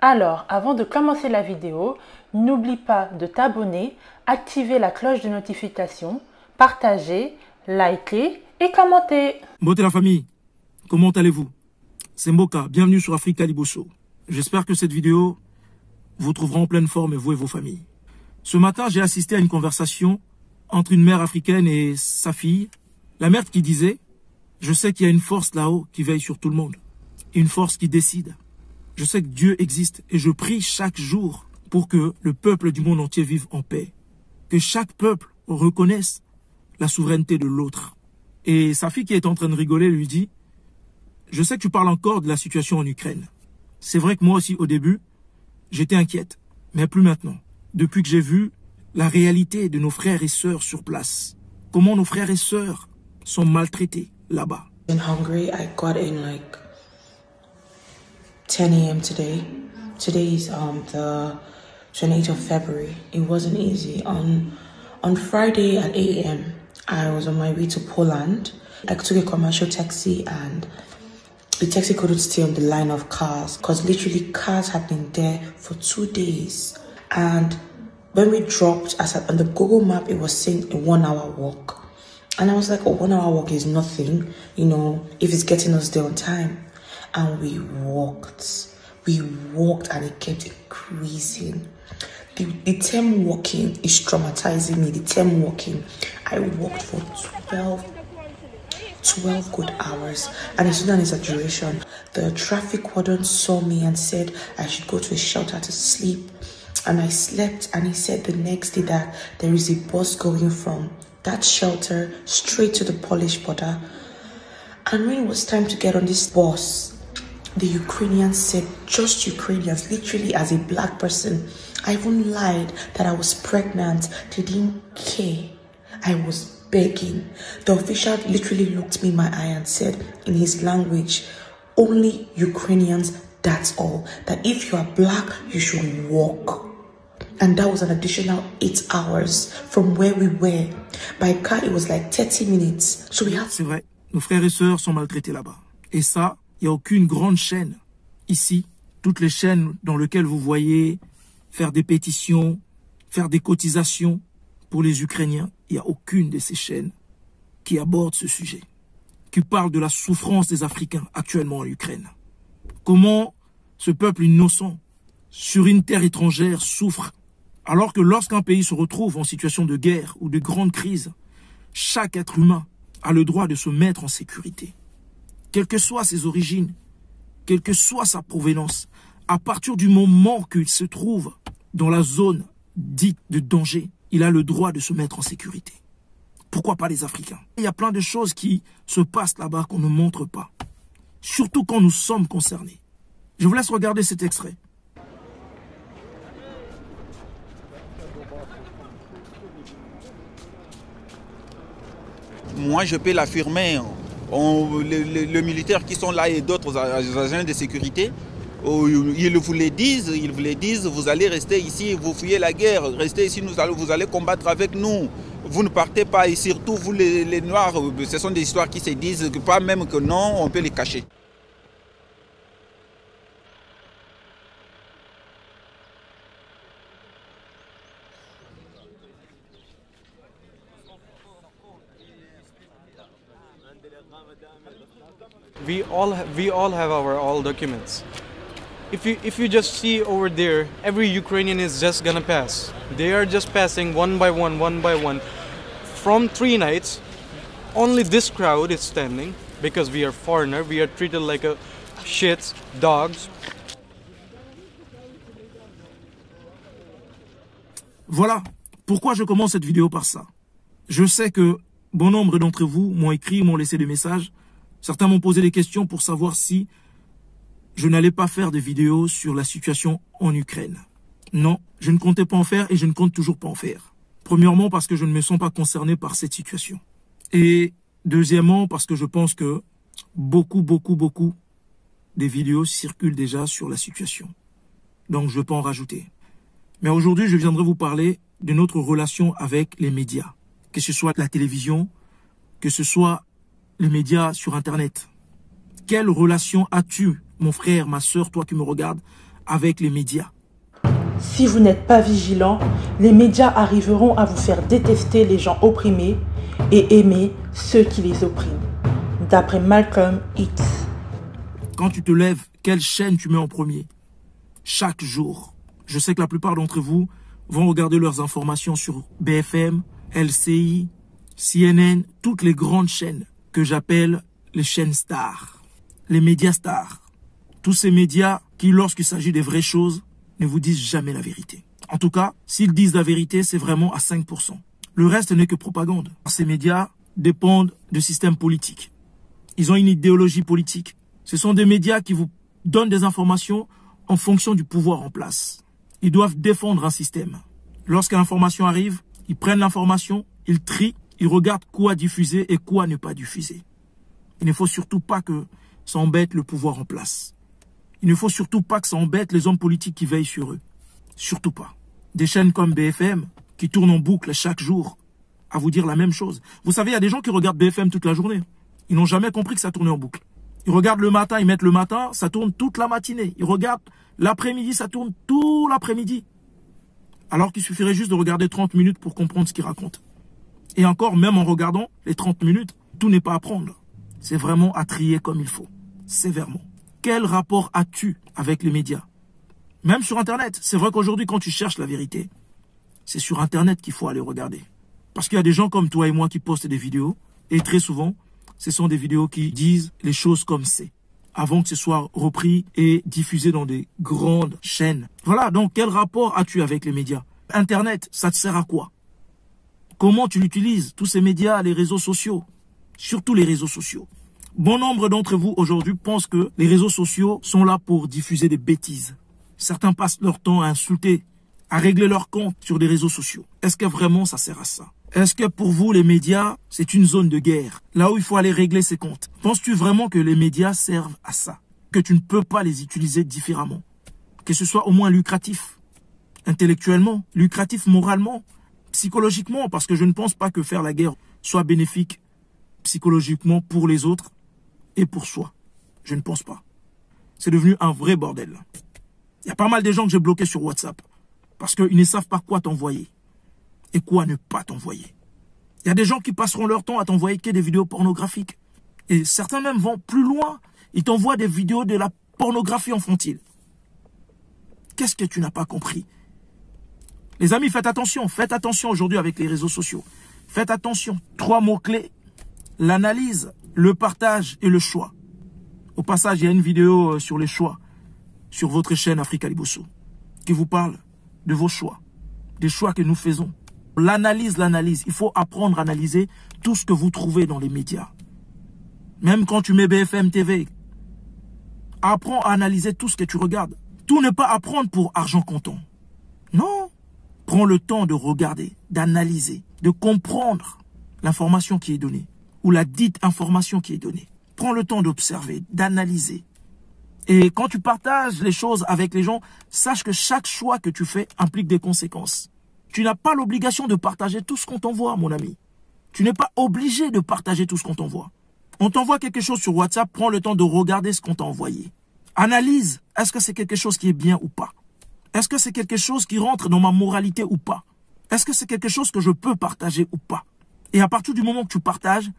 Alors, avant de commencer la vidéo, n'oublie pas de t'abonner, activer la cloche de notification, partager, liker et commenter. Beauté la famille, comment allez-vous? C'est Mboka, bienvenue sur Africa Libo Show. J'espère que cette vidéo vous trouvera en pleine forme, vous et vos familles. Ce matin, j'ai assisté à une conversation entre une mère africaine et sa fille. La mère qui disait, je sais qu'il y a une force là-haut qui veille sur tout le monde. Une force qui décide. Je sais que Dieu existe et je prie chaque jour pour que le peuple du monde entier vive en paix. Que chaque peuple reconnaisse la souveraineté de l'autre. Et sa fille qui est en train de rigoler lui dit, je sais que tu parles encore de la situation en Ukraine. C'est vrai que moi aussi au début, j'étais inquiète, mais plus maintenant. Depuis que j'ai vu la réalité de nos frères et sœurs sur place. Comment nos frères et sœurs sont maltraités là-bas. In Hungary, I got in like 10 a.m. today. Today is the 28th of February. It wasn't easy. On Friday at 8 a.m., I was on my way to Poland. I took a commercial taxi and the taxi couldn't stay on the line of cars because literally cars had been there for 2 days. And when we dropped, on the Google map, it was saying a 1 hour walk. And I was like, a 1 hour walk is nothing, you know, if it's getting us there on time. And we walked and it kept increasing. The term walking is traumatizing me. The term walking, I walked for 12 good hours, and it's not an exaggeration. The traffic warden saw me and said I should go to a shelter to sleep, and I slept, and he said the next day that there is a bus going from that shelter straight to the Polish border. And when it was time to get on this bus, the Ukrainians said, just Ukrainians, literally as a black person. I even lied that I was pregnant. They didn't care. I was begging. The official literally looked me in my eye and said in his language, only Ukrainians, that's all. That if you are black, you should walk. And that was an additional 8 hours from where we were. By car, it was like 30 minutes. So we had... C'est vrai, nos frères et sœurs sont maltraités là-bas. Et ça, il n'y a aucune grande chaîne ici. Toutes les chaînes dans lesquelles vous voyez faire des pétitions, faire des cotisations pour les Ukrainiens, il n'y a aucune de ces chaînes qui aborde ce sujet, qui parle de la souffrance des Africains actuellement en Ukraine. Comment ce peuple innocent sur une terre étrangère souffre, alors que lorsqu'un pays se retrouve en situation de guerre ou de grande crise, chaque être humain a le droit de se mettre en sécurité. Quelles que soient ses origines, quelle que soit sa provenance, à partir du moment qu'il se trouve dans la zone dite de danger, il a le droit de se mettre en sécurité. Pourquoi pas les Africains? Il y a plein de choses qui se passent là-bas qu'on ne montre pas, surtout quand nous sommes concernés. Je vous laisse regarder cet extrait. Moi, je peux l'affirmer. Les militaires qui sont là et d'autres agents de sécurité, ils vous le disent, vous allez rester ici, vous fuyez la guerre, restez ici, vous allez combattre avec nous. Vous ne partez pas, et surtout vous les Noirs, ce sont des histoires qui se disent, que pas même que non, on peut les cacher. We all have our all documents. If you just see over there, every Ukrainian is just gonna pass. They are just passing one by one. From 3 nights, only this crowd is standing because we are foreigner. We are treated like a shits, dogs. Voilà pourquoi je commence cette vidéo par ça. Je sais que bon nombre d'entre vous m'ont écrit, m'ont laissé des messages. Certains m'ont posé des questions pour savoir si je n'allais pas faire de vidéos sur la situation en Ukraine. Non, je ne comptais pas en faire et je ne compte toujours pas en faire. Premièrement, parce que je ne me sens pas concerné par cette situation. Et deuxièmement, parce que je pense que beaucoup des vidéos circulent déjà sur la situation. Donc, je ne vais pas en rajouter. Mais aujourd'hui, je viendrai vous parler de notre relation avec les médias. Que ce soit la télévision, que ce soit les médias sur Internet. Quelle relation as-tu, mon frère, ma sœur, toi qui me regardes, avec les médias. Si vous n'êtes pas vigilant, les médias arriveront à vous faire détester les gens opprimés et aimer ceux qui les oppriment. D'après Malcolm X. Quand tu te lèves, quelle chaîne tu mets en premier? Chaque jour. Je sais que la plupart d'entre vous vont regarder leurs informations sur BFM, LCI, CNN, toutes les grandes chaînes que j'appelle les chaînes stars, les médias stars. Tous ces médias qui, lorsqu'il s'agit des vraies choses, ne vous disent jamais la vérité. En tout cas, s'ils disent la vérité, c'est vraiment à 5%. Le reste n'est que propagande. Ces médias dépendent de systèmes politiques. Ils ont une idéologie politique. Ce sont des médias qui vous donnent des informations en fonction du pouvoir en place. Ils doivent défendre un système. Lorsque l'information arrive, ils prennent l'information, ils trient, ils regardent quoi diffuser et quoi ne pas diffuser. Il ne faut surtout pas que ça embête le pouvoir en place. Il ne faut surtout pas que ça embête les hommes politiques qui veillent sur eux. Surtout pas. Des chaînes comme BFM qui tournent en boucle chaque jour à vous dire la même chose. Vous savez, il y a des gens qui regardent BFM toute la journée. Ils n'ont jamais compris que ça tournait en boucle. Ils regardent le matin, ils mettent le matin, ça tourne toute la matinée. Ils regardent l'après-midi, ça tourne tout l'après-midi. Alors qu'il suffirait juste de regarder 30 minutes pour comprendre ce qu'ils racontent. Et encore, même en regardant les 30 minutes, tout n'est pas à prendre. C'est vraiment à trier comme il faut, sévèrement. Quel rapport as-tu avec les médias? Même sur Internet. C'est vrai qu'aujourd'hui, quand tu cherches la vérité, c'est sur Internet qu'il faut aller regarder. Parce qu'il y a des gens comme toi et moi qui postent des vidéos. Et très souvent, ce sont des vidéos qui disent les choses comme c'est. Avant que ce soit repris et diffusé dans des grandes chaînes. Voilà, donc quel rapport as-tu avec les médias? Internet, ça te sert à quoi? Comment tu l'utilises? Tous ces médias, les réseaux sociaux. Surtout les réseaux sociaux. Bon nombre d'entre vous aujourd'hui pensent que les réseaux sociaux sont là pour diffuser des bêtises. Certains passent leur temps à insulter, à régler leur compte sur les réseaux sociaux. Est-ce que vraiment ça sert à ça? Est-ce que pour vous, les médias, c'est une zone de guerre, là où il faut aller régler ses comptes? Penses-tu vraiment que les médias servent à ça? Que tu ne peux pas les utiliser différemment? Que ce soit au moins lucratif, intellectuellement, lucratif moralement, psychologiquement, parce que je ne pense pas que faire la guerre soit bénéfique psychologiquement pour les autres et pour soi. Je ne pense pas. C'est devenu un vrai bordel. Il y a pas mal de gens que j'ai bloqués sur WhatsApp parce qu'ils ne savent pas quoi t'envoyer et quoi ne pas t'envoyer. Il y a des gens qui passeront leur temps à t'envoyer que des vidéos pornographiques. Et certains même vont plus loin. Ils t'envoient des vidéos de la pornographie infantile. Qu'est-ce que tu n'as pas compris? Les amis, faites attention aujourd'hui avec les réseaux sociaux. Faites attention. 3 mots-clés. L'analyse, le partage et le choix. Au passage, il y a une vidéo sur les choix sur votre chaîne Africa Liboso qui vous parle de vos choix, des choix que nous faisons. L'analyse. Il faut apprendre à analyser tout ce que vous trouvez dans les médias. Même quand tu mets BFM TV, apprends à analyser tout ce que tu regardes. Tout n'est pas à prendre pour argent comptant. Non. Prends le temps de regarder, d'analyser, de comprendre l'information qui est donnée ou la dite information qui est donnée. Prends le temps d'observer, d'analyser. Et quand tu partages les choses avec les gens, sache que chaque choix que tu fais implique des conséquences. Tu n'as pas l'obligation de partager tout ce qu'on t'envoie, mon ami. Tu n'es pas obligé de partager tout ce qu'on t'envoie. On t'envoie quelque chose sur WhatsApp, prends le temps de regarder ce qu'on t'a envoyé. Analyse, est-ce que c'est quelque chose qui est bien ou pas? Est-ce que c'est quelque chose qui rentre dans ma moralité ou pas? Est-ce que c'est quelque chose que je peux partager ou pas? Et à partir du moment que tu partages,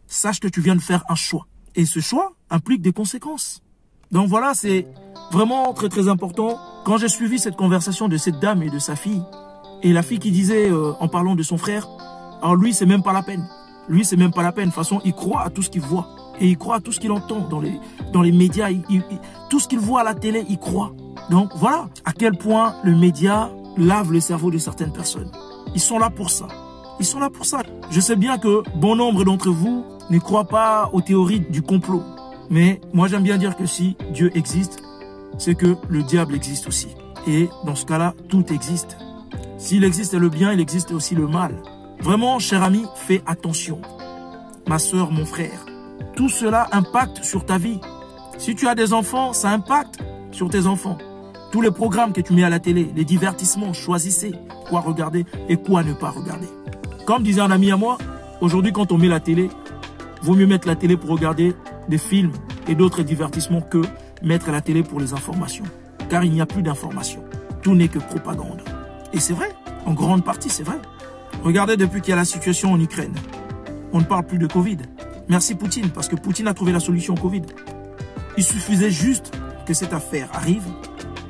sache que tu viens de faire un choix. Et ce choix implique des conséquences. Donc voilà, c'est vraiment très très important. Quand j'ai suivi cette conversation de cette dame et de sa fille, et la fille qui disait, en parlant de son frère, alors lui, c'est même pas la peine. Lui, c'est même pas la peine. De toute façon, il croit à tout ce qu'il voit. Et il croit à tout ce qu'il entend dans les médias. Tout ce qu'il voit à la télé, il croit. Donc voilà à quel point le média lave le cerveau de certaines personnes. Ils sont là pour ça. Ils sont là pour ça. Je sais bien que bon nombre d'entre vous ne croient pas aux théories du complot. Mais moi, j'aime bien dire que si Dieu existe, c'est que le diable existe aussi. Et dans ce cas-là, tout existe. S'il existe le bien, il existe aussi le mal. Vraiment, cher ami, fais attention. Ma soeur, mon frère, tout cela impacte sur ta vie. Si tu as des enfants, ça impacte sur tes enfants. Tous les programmes que tu mets à la télé, les divertissements, choisissez quoi regarder et quoi ne pas regarder. Comme disait un ami à moi, aujourd'hui quand on met la télé, vaut mieux mettre la télé pour regarder des films et d'autres divertissements que mettre la télé pour les informations. car il n'y a plus d'informations. Tout n'est que propagande. Et c'est vrai, en grande partie c'est vrai. Regardez depuis qu'il y a la situation en Ukraine. On ne parle plus de Covid. Merci Poutine, parce que Poutine a trouvé la solution au Covid. Il suffisait juste que cette affaire arrive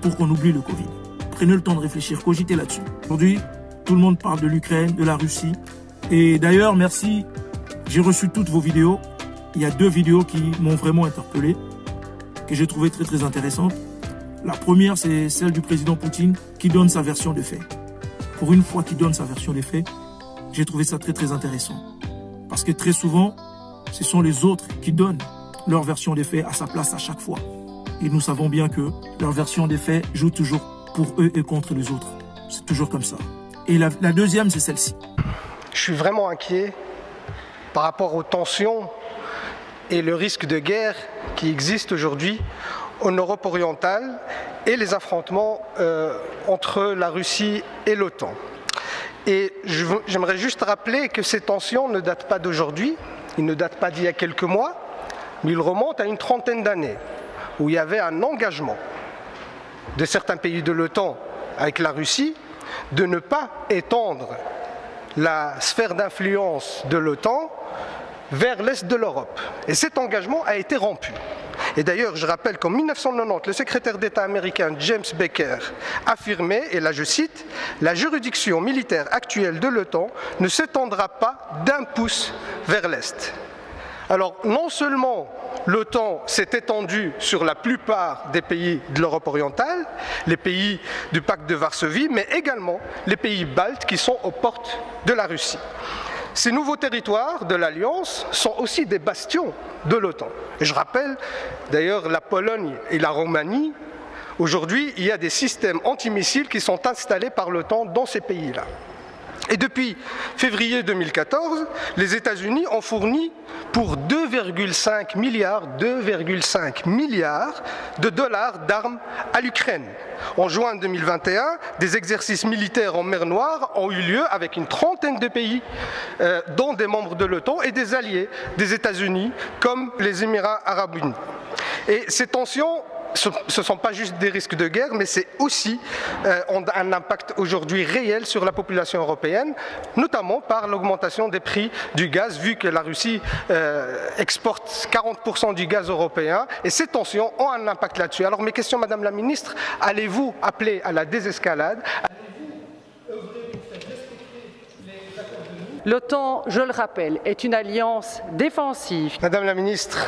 pour qu'on oublie le Covid. Prenez le temps de réfléchir, cogitez là-dessus. Aujourd'hui, tout le monde parle de l'Ukraine, de la Russie. Et d'ailleurs, merci, j'ai reçu toutes vos vidéos. Il y a 2 vidéos qui m'ont vraiment interpellé, que j'ai trouvé très très intéressantes. La première, c'est celle du président Poutine qui donne sa version des faits. Pour une fois qu'il donne sa version des faits, j'ai trouvé ça très très intéressant. Parce que très souvent, ce sont les autres qui donnent leur version des faits à sa place à chaque fois. Et nous savons bien que leur version des faits joue toujours pour eux et contre les autres. C'est toujours comme ça. Et la deuxième, c'est celle-ci. Je suis vraiment inquiet par rapport aux tensions et le risque de guerre qui existe aujourd'hui en Europe orientale et les affrontements entre la Russie et l'OTAN. Et j'aimerais juste rappeler que ces tensions ne datent pas d'aujourd'hui, ils ne datent pas d'il y a quelques mois, mais ils remontent à une trentaine d'années, où il y avait un engagement de certains pays de l'OTAN avec la Russie de ne pas étendre la sphère d'influence de l'OTAN vers l'est de l'Europe. Et cet engagement a été rompu. Et d'ailleurs, je rappelle qu'en 1990, le secrétaire d'État américain James Baker affirmait, et là je cite, « La juridiction militaire actuelle de l'OTAN ne s'étendra pas d'1 pouce vers l'Est ». Alors, non seulement l'OTAN s'est étendue sur la plupart des pays de l'Europe orientale, les pays du pacte de Varsovie, mais également les pays baltes qui sont aux portes de la Russie. Ces nouveaux territoires de l'Alliance sont aussi des bastions de l'OTAN. Et je rappelle d'ailleurs la Pologne et la Roumanie. Aujourd'hui, il y a des systèmes antimissiles qui sont installés par l'OTAN dans ces pays-là. Et depuis février 2014, les États-Unis ont fourni pour 2,5 milliards de dollars d'armes à l'Ukraine. En juin 2021, des exercices militaires en mer Noire ont eu lieu avec une trentaine de pays, dont des membres de l'OTAN et des alliés des États-Unis, comme les Émirats arabes unis. Et ces tensions, ce ne sont pas juste des risques de guerre, mais c'est aussi un impact aujourd'hui réel sur la population européenne, notamment par l'augmentation des prix du gaz, vu que la Russie exporte 40% du gaz européen, et ces tensions ont un impact là-dessus. Alors mes questions, Madame la Ministre, allez-vous appeler à la désescalade? L'OTAN, je le rappelle, est une alliance défensive. Madame la Ministre,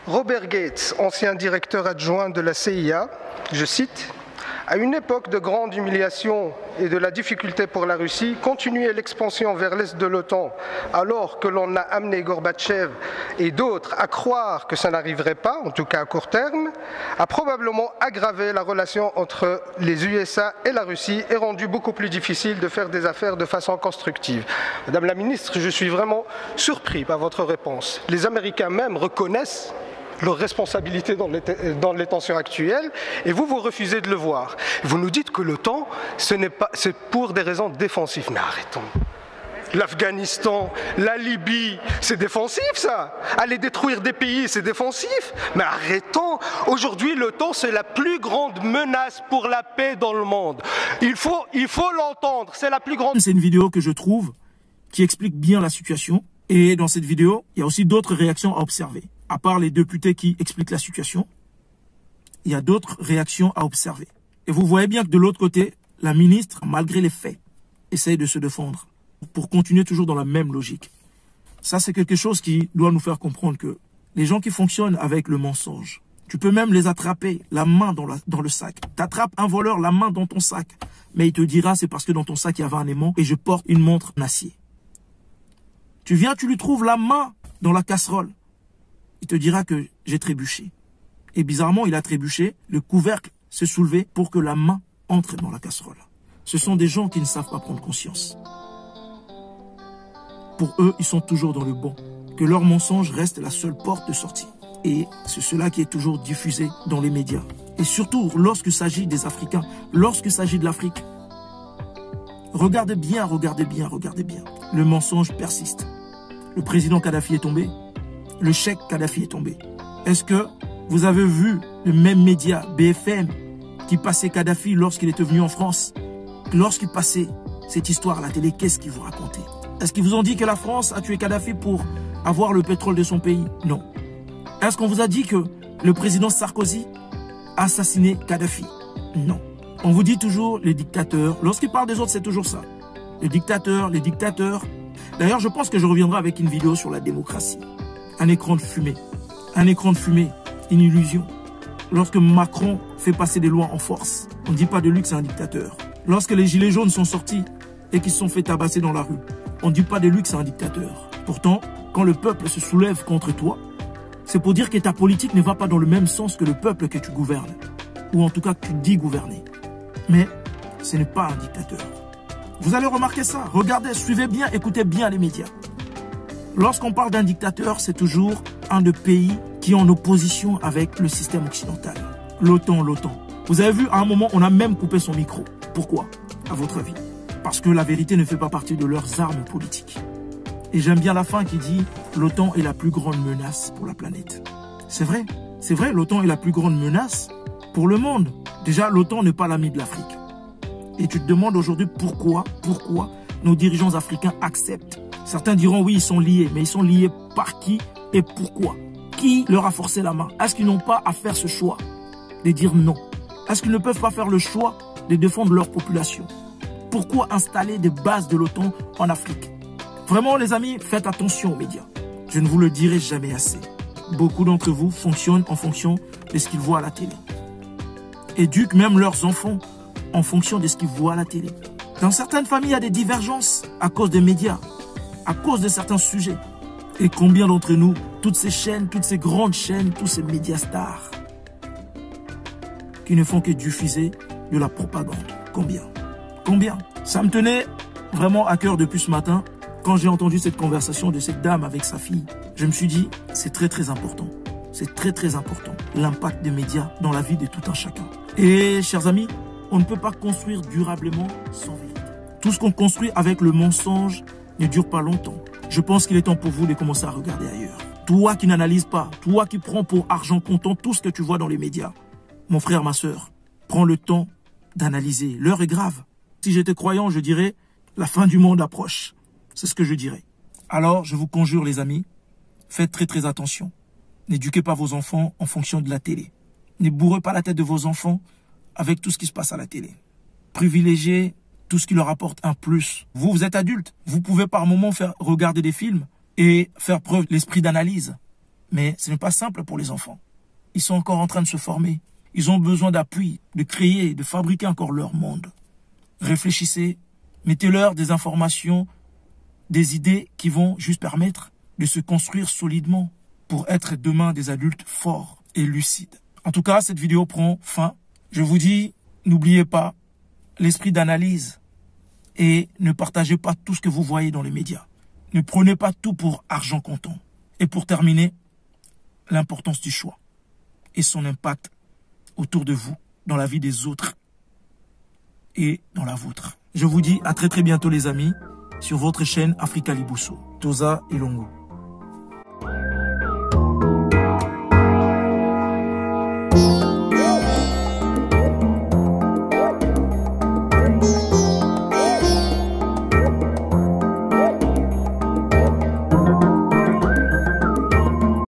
Robert Gates, ancien directeur adjoint de la CIA, je cite, « À une époque de grande humiliation et de la difficulté pour la Russie, continuer l'expansion vers l'est de l'OTAN alors que l'on a amené Gorbatchev et d'autres à croire que ça n'arriverait pas, en tout cas à court terme, a probablement aggravé la relation entre les USA et la Russie et rendu beaucoup plus difficile de faire des affaires de façon constructive. » Madame la Ministre, je suis vraiment surpris par votre réponse. Les Américains même reconnaissent leurs responsabilités dans les tensions actuelles, et vous refusez de le voir. Vous nous dites que l'OTAN, c'est pour des raisons défensives. Mais arrêtons. L'Afghanistan, la Libye, c'est défensif ça. Aller détruire des pays, c'est défensif. Mais arrêtons. Aujourd'hui, l'OTAN, c'est la plus grande menace pour la paix dans le monde. Il faut l'entendre. C'est la plus grande. C'est une vidéo que je trouve qui explique bien la situation. Et dans cette vidéo, il y a aussi d'autres réactions à observer. À part les députés qui expliquent la situation, il y a d'autres réactions à observer. Et vous voyez bien que de l'autre côté, la ministre, malgré les faits, essaye de se défendre pour continuer toujours dans la même logique. Ça, c'est quelque chose qui doit nous faire comprendre que les gens qui fonctionnent avec le mensonge, tu peux même les attraper, la main dans le sac. T'attrapes un voleur, la main dans ton sac. Mais il te dira, c'est parce que dans ton sac, il y avait un aimant et je porte une montre en acier. Tu viens, tu lui trouves la main dans la casserole. Il te dira que j'ai trébuché. Et bizarrement, il a trébuché, le couvercle s'est soulevé pour que la main entre dans la casserole. Ce sont des gens qui ne savent pas prendre conscience. Pour eux, ils sont toujours dans le bon. Que leur mensonge reste la seule porte de sortie. Et c'est cela qui est toujours diffusé dans les médias. Et surtout, lorsqu'il s'agit des Africains, lorsqu'il s'agit de l'Afrique. Regardez bien, regardez bien, regardez bien. Le mensonge persiste. Le président Kadhafi est tombé. Le cheikh Kadhafi est tombé. Est-ce que Vous avez vu le même média, BFM, qui passait Kadhafi lorsqu'il était venu en France. Lorsqu'il passait cette histoire à la télé, qu'est-ce qu'ils vous racontaient? Est-ce qu'ils vous ont dit que la France a tué Kadhafi pour avoir le pétrole de son pays? Non. Est-ce qu'on vous a dit que le président Sarkozy a assassiné Kadhafi? Non. On vous dit toujours les dictateurs. Lorsqu'ils parlent des autres, c'est toujours ça. Les dictateurs, les dictateurs. D'ailleurs, je pense que je reviendrai avec une vidéo sur la démocratie. Un écran de fumée. Un écran de fumée. Une illusion. Lorsque Macron fait passer des lois en force, on ne dit pas de lui que c'est un dictateur. Lorsque les gilets jaunes sont sortis et qu'ils se sont fait tabasser dans la rue, on ne dit pas de lui que c'est un dictateur. Pourtant, quand le peuple se soulève contre toi, c'est pour dire que ta politique ne va pas dans le même sens que le peuple que tu gouvernes. Ou en tout cas que tu dis gouverner. Mais ce n'est pas un dictateur. Vous allez remarquer ça. Regardez, suivez bien, écoutez bien les médias. Lorsqu'on parle d'un dictateur, c'est toujours un des pays qui est en opposition avec le système occidental. L'OTAN. Vous avez vu, à un moment, on a même coupé son micro. Pourquoi, à votre avis? Parce que la vérité ne fait pas partie de leurs armes politiques. Et j'aime bien la fin qui dit « L'OTAN est la plus grande menace pour la planète ». C'est vrai, l'OTAN est la plus grande menace pour le monde. Déjà, l'OTAN n'est pas l'ami de l'Afrique. Et tu te demandes aujourd'hui pourquoi nos dirigeants africains acceptent. Certains diront oui, ils sont liés, mais ils sont liés par qui et pourquoi? Qui leur a forcé la main? Est-ce qu'ils n'ont pas à faire ce choix de dire non? Est-ce qu'ils ne peuvent pas faire le choix de défendre leur population? Pourquoi installer des bases de l'OTAN en Afrique? Vraiment, les amis, faites attention aux médias. Je ne vous le dirai jamais assez. Beaucoup d'entre vous fonctionnent en fonction de ce qu'ils voient à la télé. Éduquent même leurs enfants en fonction de ce qu'ils voient à la télé. Dans certaines familles, il y a des divergences à cause des médias, à cause de certains sujets. Et combien d'entre nous, toutes ces chaînes, toutes ces grandes chaînes, tous ces médias stars, qui ne font que diffuser de la propagande? Combien? Ça me tenait vraiment à cœur depuis ce matin. Quand j'ai entendu cette conversation de cette dame avec sa fille, je me suis dit, c'est très important. C'est très important, l'impact des médias dans la vie de tout un chacun. Et chers amis, on ne peut pas construire durablement sans vérité. Tout ce qu'on construit avec le mensonge ne dure pas longtemps. Je pense qu'il est temps pour vous de commencer à regarder ailleurs. Toi qui n'analyses pas, toi qui prends pour argent comptant tout ce que tu vois dans les médias. Mon frère, ma soeur, prends le temps d'analyser. L'heure est grave. Si j'étais croyant, je dirais, la fin du monde approche. C'est ce que je dirais. Alors, je vous conjure les amis, faites très attention. N'éduquez pas vos enfants en fonction de la télé. Ne bourrez pas la tête de vos enfants avec tout ce qui se passe à la télé. Privilégiez tout ce qui leur apporte un plus. Vous êtes adulte. Vous pouvez par moments regarder des films et faire preuve de l'esprit d'analyse. Mais ce n'est pas simple pour les enfants. Ils sont encore en train de se former. Ils ont besoin d'appui, de créer, de fabriquer encore leur monde. Réfléchissez, mettez-leur des informations, des idées qui vont juste permettre de se construire solidement pour être demain des adultes forts et lucides. En tout cas, cette vidéo prend fin. Je vous dis, n'oubliez pas l'esprit d'analyse et ne partagez pas tout ce que vous voyez dans les médias. Ne prenez pas tout pour argent comptant. Et pour terminer, l'importance du choix et son impact autour de vous, dans la vie des autres et dans la vôtre. Je vous dis à très bientôt les amis sur votre chaîne Africa Libusso. Toza Ilongo.